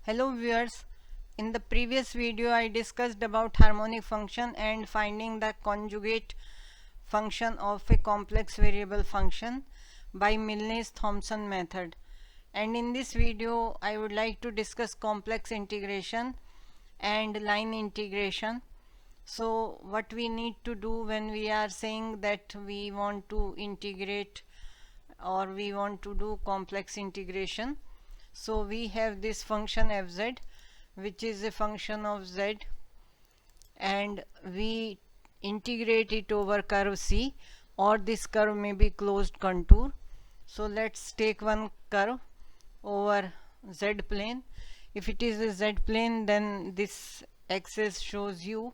Hello viewers, in the previous video I discussed about harmonic function and finding the conjugate function of a complex variable function by Milne-Thomson method. And in this video I would like to discuss complex integration and line integration. So what we need to do when we are saying that we want to integrate or we want to do complex integration. So we have this function fz, which is a function of z, and we integrate it over curve C, or this curve may be closed contour. So let's take one curve over z plane. If it is a z plane, then this axis shows u,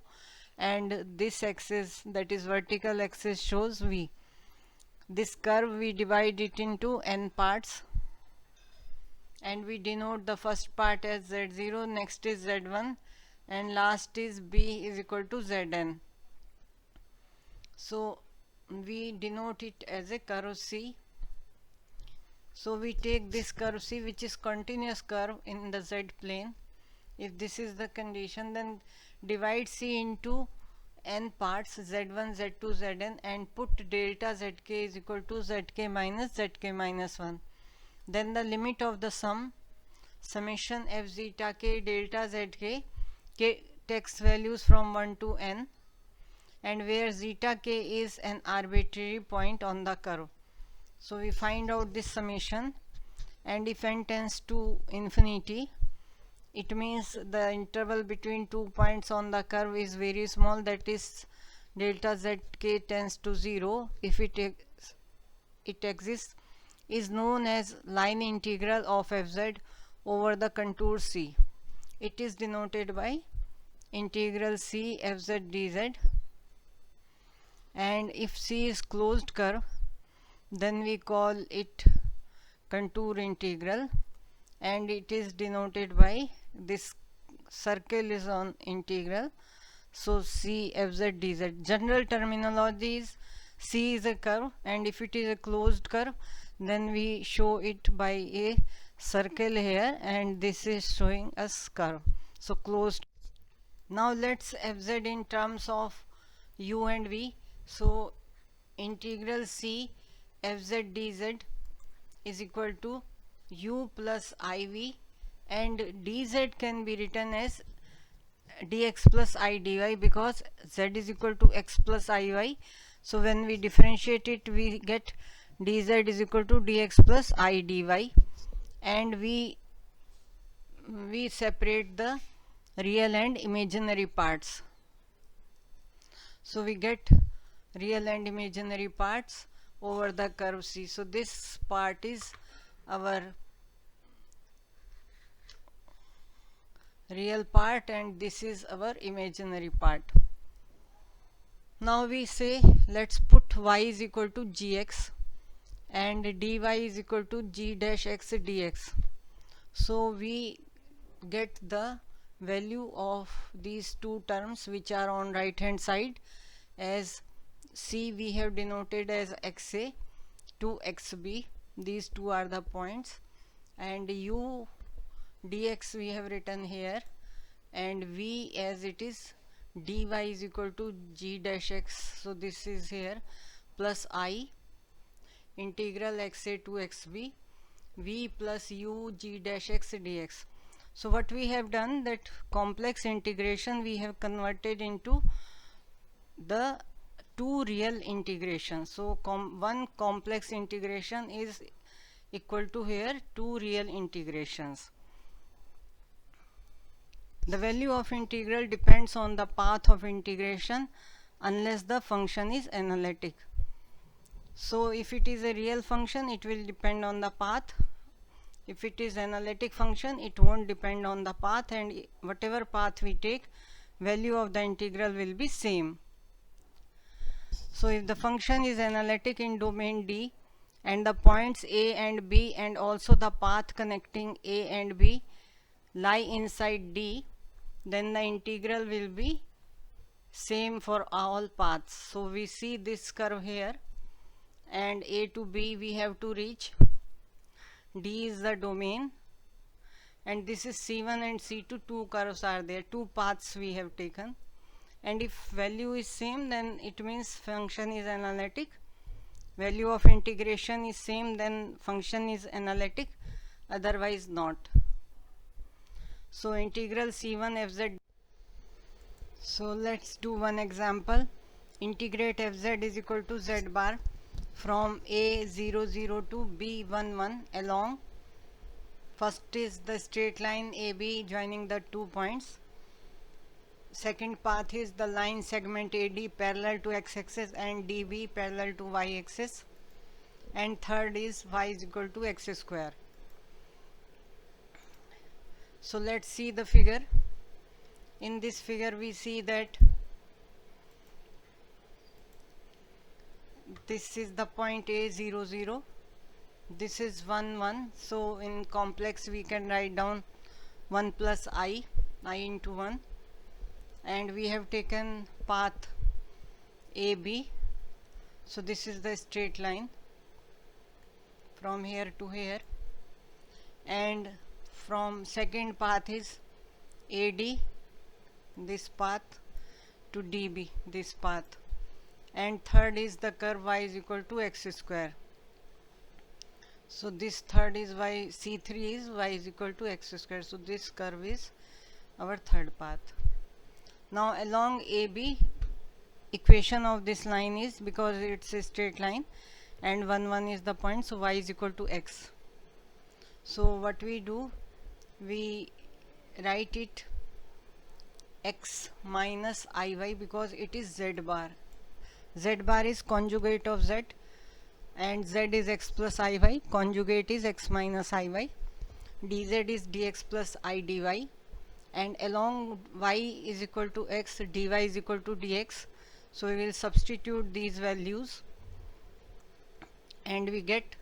and this axis, that is vertical axis, shows v. This curve we divide it into n parts, and we denote the first part as z0, next is z1, and last is b is equal to zn. So we denote it as a curve C. So we take this curve C, which is continuous curve in the z plane. If this is the condition, then divide C into n parts, z1, z2, zn, and put delta zk is equal to zk minus zk minus 1. Then the limit of the summation f zeta k delta zk k takes values from 1 to n, and where zeta k is an arbitrary point on the curve. So we find out this summation, and if n tends to infinity, it means the interval between 2 points on the curve is very small, that is delta zk tends to 0. If it exists, is known as line integral of fz over the contour C. It is denoted by integral C fz dz, and if C is closed curve, then we call it contour integral, and it is denoted by this circle is on integral, so C fz dz. General terminology is C is a curve, and if it is a closed curve, then we show it by a circle here, and this is showing us curve, so closed. Now let's fz in terms of u and v. So integral C fz dz is equal to u plus iv, and dz can be written as dx plus I dy, because z is equal to x plus iy. So when we differentiate it, we get dz is equal to dx plus I dy, and we separate the real and imaginary parts. So we get real and imaginary parts over the curve C. So this part is our real part, and this is our imaginary part. Now we say let's put y is equal to gx and dy is equal to g dash x dx. So we get the value of these two terms which are on right hand side. As C we have denoted as xa to xb, these two are the points, and u dx we have written here, and v as it is dy is equal to g dash x, so this is here, plus I integral xa to xb v plus u g dash x dx. So what we have done, that complex integration we have converted into the two real integrations. So one complex integration is equal to here two real integrations. The value of integral depends on the path of integration unless the function is analytic. So if it is a real function, it will depend on the path. If it is analytic function, it won't depend on the path, and whatever path we take, value of the integral will be same. So if the function is analytic in domain D, and the points A and B and also the path connecting A and B lie inside D, then the integral will be same for all paths. So we see this curve here, and A to B we have to reach. D is the domain, and this is C1 and C2, two curves are there, two paths we have taken, and if value is same then it means function is analytic, value of integration is same then function is analytic, otherwise not. So integral C1 fz. So let's do one example. Integrate fz is equal to z bar from a00 to b11 along. First is the straight line AB joining the 2 points. Second path is the line segment AD parallel to x-axis and DB parallel to y-axis. And third is y is equal to x square. So let's see the figure. In this figure we see that this is the point A00, this is 1 1, so in complex we can write down 1 plus I into 1, and we have taken path AB, so this is the straight line from here to here, and from second path is AD, this path, to DB, this path, and third is the curve y is equal to x square. So this third is y, C3 is y is equal to x square, so this curve is our third path. Now along AB, equation of this line is, because it's a straight line and 1 1 is the point, so y is equal to x. So what we do, we write it x minus iy, because it is z bar. Z bar is conjugate of z, and z is x plus iy, conjugate is x minus iy, dz is dx plus I dy, and along y is equal to x, dy is equal to dx. So we will substitute these values and we get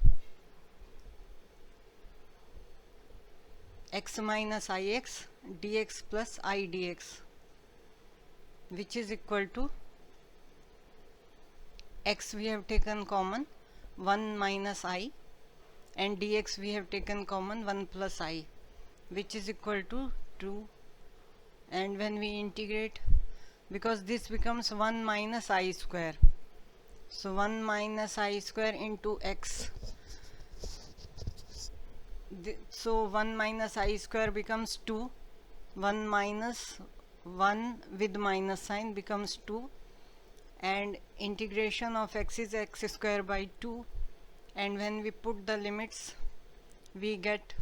x minus ix dx plus I dx, which is equal to x we have taken common 1 minus I, and dx we have taken common 1 plus I, which is equal to 2. And when we integrate, because this becomes 1 minus I square, so 1 minus I square into x, so 1 minus I square becomes 2, 1 minus 1 with minus sign becomes 2, and integration of x is x square by 2, and when we put the limits we get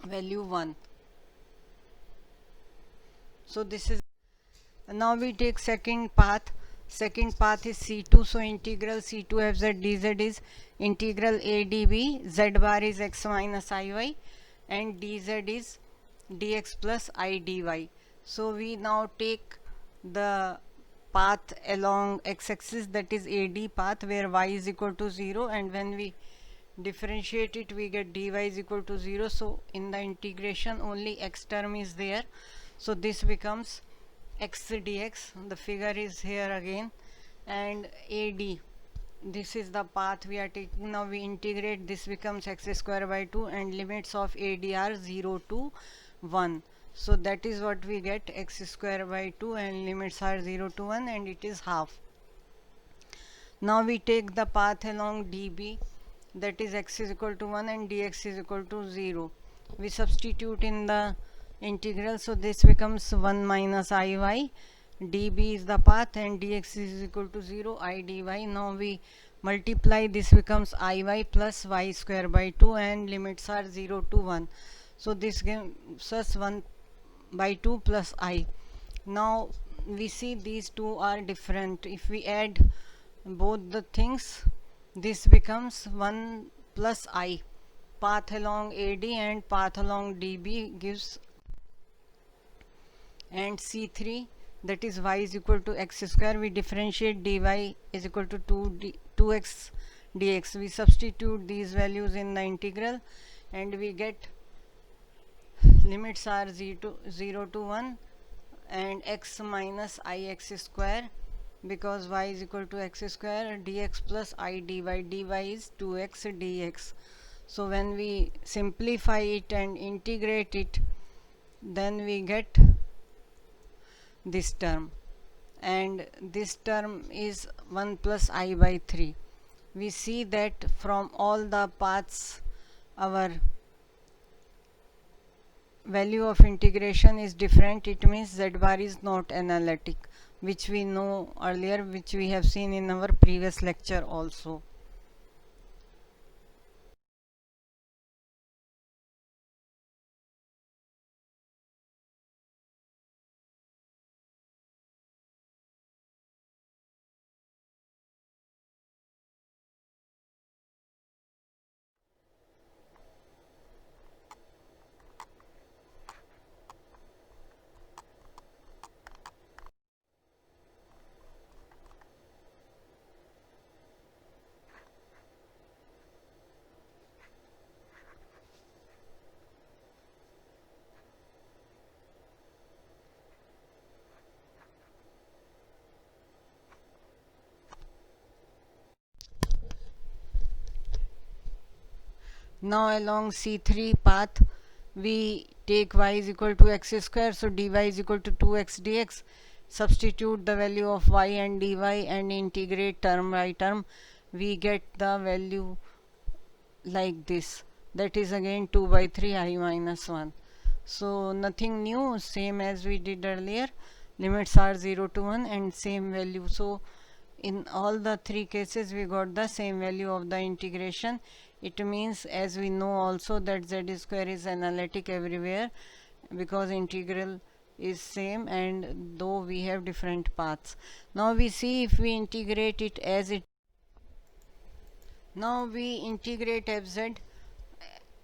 value 1. So this is, now we take second path. Second path is C2, so integral C2 fz dz is integral AdB, z bar is x minus iy, and dz is dx plus I dy. So we now take the path along x-axis, that is AD path, where y is equal to 0, and when we differentiate it we get dy is equal to 0. So in the integration only x term is there, so this becomes x dx, the figure is here again, and AD, this is the path we are taking. Now we integrate, this becomes x square by 2, and limits of AD are 0 to 1. So that is what we get, x square by 2, and limits are 0 to 1, and it is half. Now we take the path along DB, that is x is equal to 1 and dx is equal to 0. We substitute in the integral, so this becomes 1 minus iy, dB is the path, and dx is equal to 0, I dy. Now we multiply, this becomes iy plus y square by 2, and limits are 0 to 1. So this gives us 1 by 2 plus I. Now we see these two are different. If we add both the things, this becomes 1 plus I. Path along AD and path along DB gives, and C3, that is y is equal to x square. We differentiate dy is equal to 2x dx. We substitute these values in the integral, and we get limits are 0 to 1, and x minus ix square, because y is equal to x square, dx plus I dy. Dy is 2x dx. So when we simplify it and integrate it, then we get this term, and this term is 1 plus I by 3. We see that from all the paths our value of integration is different. It means z bar is not analytic, which we know earlier, which we have seen in our previous lecture also. Now along C3 path we take y is equal to x square, so dy is equal to 2x dx. Substitute the value of y and dy and integrate term by term. We get the value like this, that is again 2 by 3 I minus 1. So nothing new, same as we did earlier. Limits are 0 to 1 and same value. So in all the three cases we got the same value of the integration. It means, as we know also, that z square is analytic everywhere because integral is same, and though we have different paths. Now we see if we integrate it as it. Now we integrate fz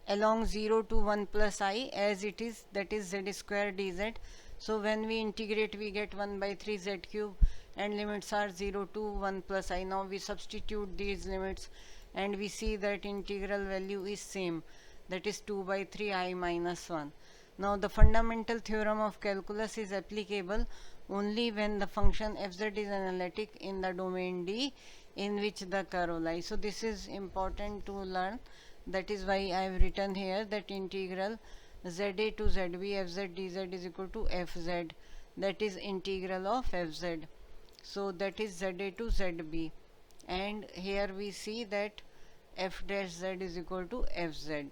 along 0 to 1 plus I as it is, that is z square dz. So when we integrate we get 1 by 3 z cube and limits are 0 to 1 plus I. Now we substitute these limits and we see that integral value is same, that is 2 by 3 I minus 1. Now the fundamental theorem of calculus is applicable only when the function fz is analytic in the domain D in which the curve lies. So this is important to learn. That is why I have written here that integral za to zb fz dz is equal to fz, that is integral of fz. So that is za to zb, and here we see that f dash z is equal to fz.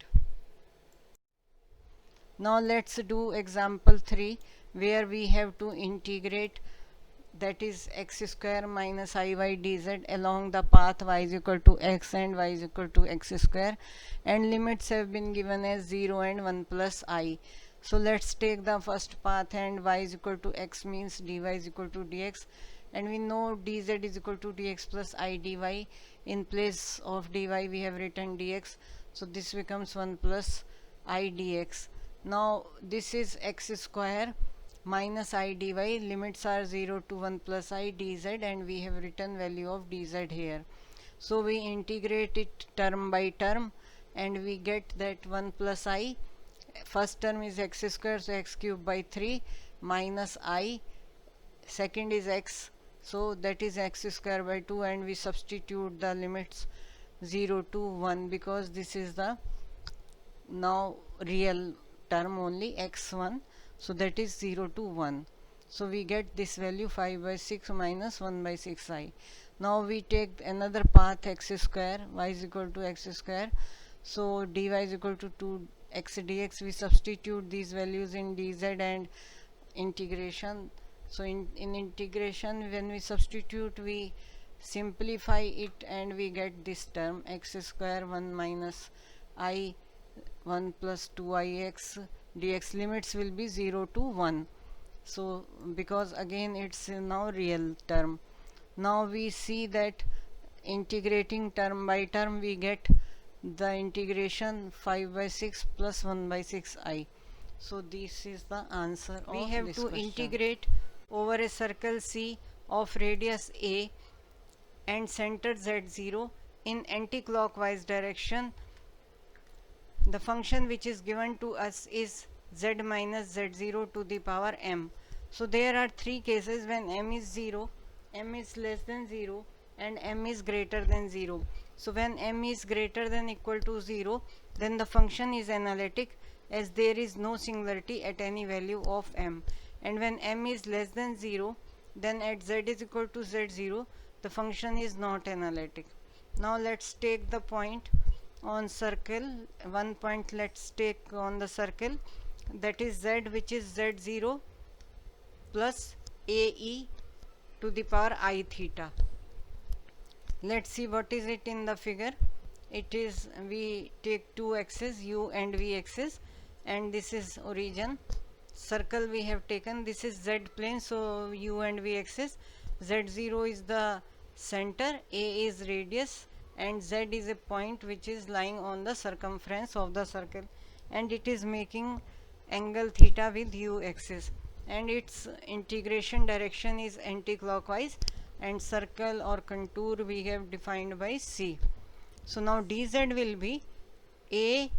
Now let's do example 3 where we have to integrate, that is x square minus I y dz along the path y is equal to x and y is equal to x square, and limits have been given as 0 and 1 plus I. So let's take the first path, and y is equal to x means dy is equal to dx, and we know dz is equal to dx plus I dy. In place of dy we have written dx, so this becomes 1 plus I dx. Now this is x square minus I dy, limits are 0 to 1 plus I dz, and we have written value of dz here. So we integrate it term by term and we get that 1 plus I, first term is x square, so x cube by 3 minus I, second is x, so that is x square by 2, and we substitute the limits 0 to 1 because this is the now real term only x1, so that is 0 to 1. So we get this value 5 by 6 minus 1 by 6i. Now we take another path x square, y is equal to x square, so dy is equal to 2x dx. We substitute these values in dz and integration. So in integration, when we substitute, we simplify it and we get this term x square 1 minus I 1 plus 2ix dx. Limits will be 0 to 1. So because again it's now real term. Now we see that integrating term by term we get the integration 5 by 6 plus 1 by 6i. So this is the answer. We have to integrate over a circle C of radius a and center z0 in anti-clockwise direction. The function which is given to us is z minus z0 to the power m. So there are three cases when m is 0, m is less than 0 and m is greater than 0. So when m is greater than equal to 0, then the function is analytic, as there is no singularity at any value of m. And when m is less than 0, then at z is equal to z0, the function is not analytic. Now let's take the point on circle. One point let's take on the circle, that is z, which is z0 plus ae to the power I theta. Let's see what is it in the figure. It is, we take two axes, u and v axis, and this is origin. Circle we have taken, this is z plane, so u and v axis. Z0 is the center, a is radius, and z is a point which is lying on the circumference of the circle, and it is making angle theta with u axis, and its integration direction is anti-clockwise, and circle or contour we have defined by c. So now dz will be a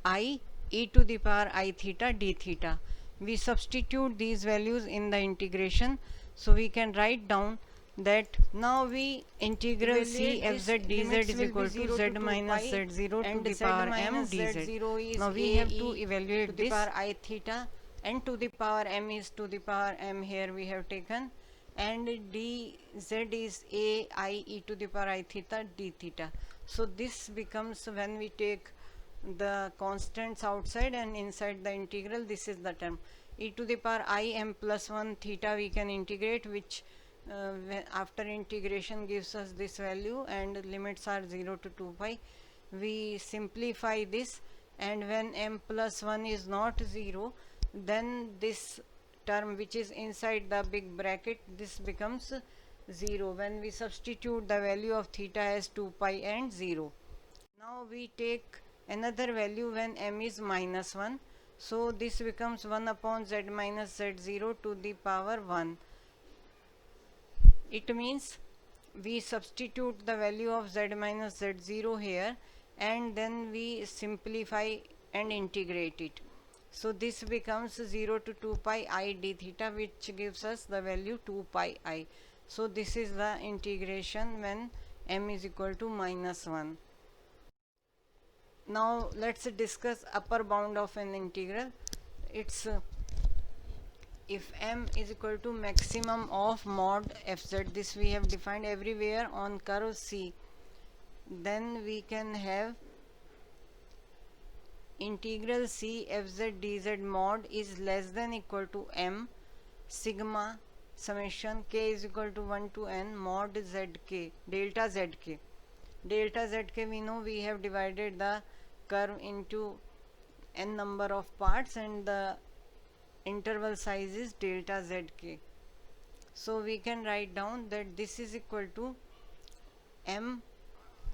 I e to the power I theta d theta. We substitute these values in the integration, so we can write down that now we integral c fz dz is equal to z minus z0 to the power m dz. Now we have to evaluate this. To the power I theta, and to the power m is to the power m here we have taken, and dz is a I e to the power I theta d theta. So this becomes, when we take the constants outside and inside the integral, this is the term e to the power I m plus 1 theta we can integrate, which after integration gives us this value, and limits are 0 to 2 pi. We simplify this, and when m plus 1 is not 0, then this term which is inside the big bracket, this becomes 0 when we substitute the value of theta as 2 pi and 0. Now we take another value when m is minus 1, so this becomes 1 upon z minus z0 to the power 1. It means we substitute the value of z minus z0 here, and then we simplify and integrate it. So this becomes 0 to 2 pi I d theta, which gives us the value 2 pi I. So this is the integration when m is equal to minus 1. Now let's discuss upper bound of an integral. It's if m is equal to maximum of mod fz, this we have defined everywhere on curve C, then we can have integral c fz dz mod is less than equal to m sigma summation k is equal to 1 to n mod zk delta zk. Delta zk, we know we have divided the curve into n number of parts, and the interval size is delta zk. So we can write down that this is equal to m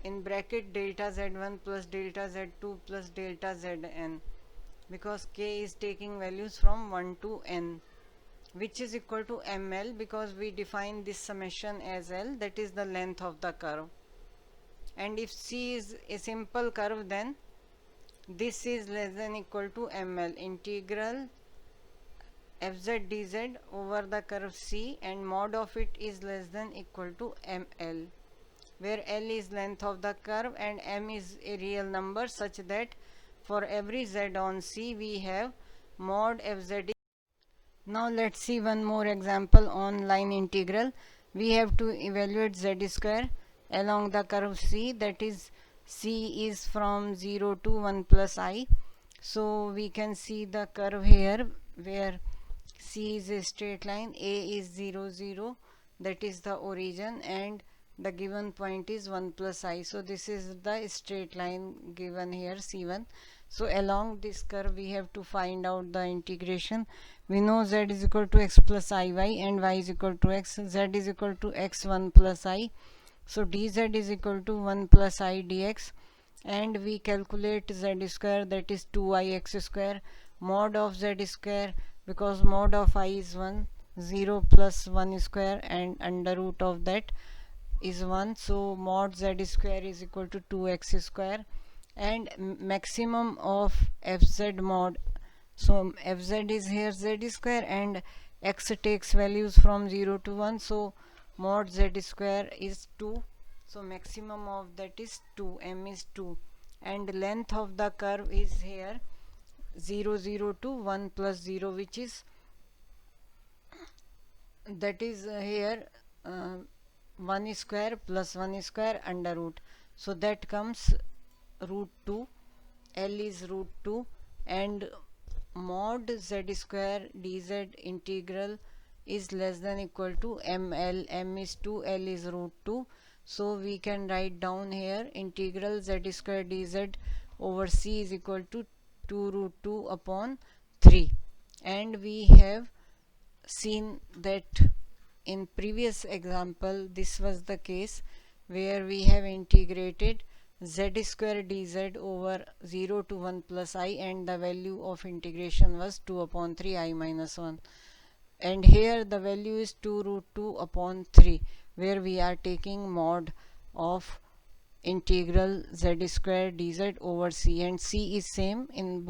in bracket delta z1 plus delta z2 plus delta zn, because k is taking values from 1 to n, which is equal to ml, because we define this summation as L, that is the length of the curve. And if C is a simple curve, then this is less than equal to ml, integral fz dz over the curve C, and mod of it is less than equal to ml, where L is length of the curve and m is a real number, such that for every z on C we have mod fz. Now let's see one more example on line integral. We have to evaluate z square along the curve C, that is C is from 0 to 1 plus I. So we can see the curve here where C is a straight line, A is 0 0, that is the origin, and the given point is 1 plus I. So this is the straight line given here, C1. So along this curve we have to find out the integration. We know z is equal to x plus iy and y is equal to x. Z is equal to x1 plus I. So dz is equal to 1 plus I dx, and we calculate z square, that is 2ix square, mod of z square, because mod of I is 1, 0 plus 1 square, and under root of that is 1. So mod z square is equal to 2x square, and maximum of fz mod, so fz is here z square, and x takes values from 0 to 1, so mod z square is 2, So maximum of that is 2, m is 2, and length of the curve is here 0 0 to 1 plus 0, which is that is here 1 square plus 1 square under root, so that comes root 2. L is root 2, and mod z square dz integral is less than equal to ml. M is 2, L is root 2, so we can write down here integral z square dz over c is equal to 2 root 2 upon 3. And we have seen that in previous example this was the case where we have integrated z square dz over 0 to 1 plus I, and the value of integration was 2 upon 3 I minus 1, and here the value is 2 root 2 upon 3, where we are taking mod of integral z square dz over c, and c is same in